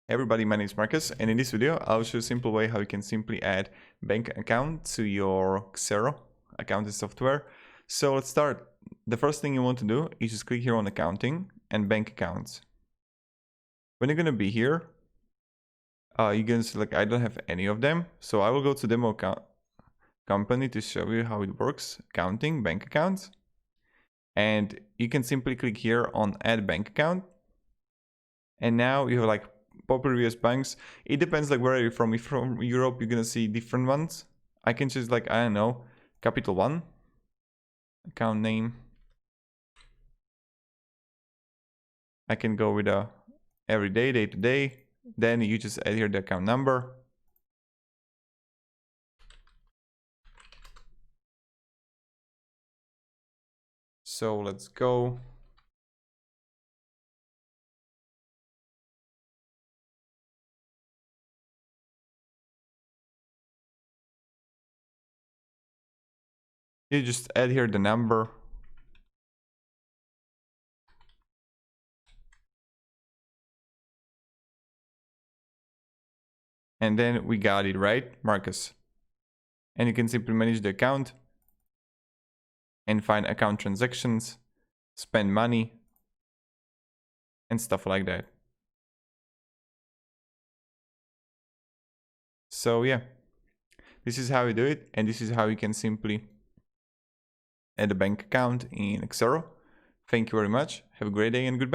Hey everybody, my name is Marcus, and in this video I'll show you a simple way how you can simply add bank account to your Xero accounting software. So let's start. The first thing you want to do is just click here on accounting and bank accounts. When you're going to be here, you're going to select I don't have any of them, so I will go to demo company to show you how it works, accounting, bank accounts. And you can simply click here on add bank account. And now you have like popular US banks. It depends like where you're from. If from Europe, you're gonna see different ones. I can choose like, I don't know, Capital One, account name. I can go with a everyday, day to day. Then you just add here the account number. So let's go. You just add here the number. And then we got it, right, Marcus? And you can simply manage the account and find account transactions, spend money, and stuff like that. So yeah, this is how you do it, and this is how you can simply add a bank account in Xero. Thank you very much. Have a great day and goodbye.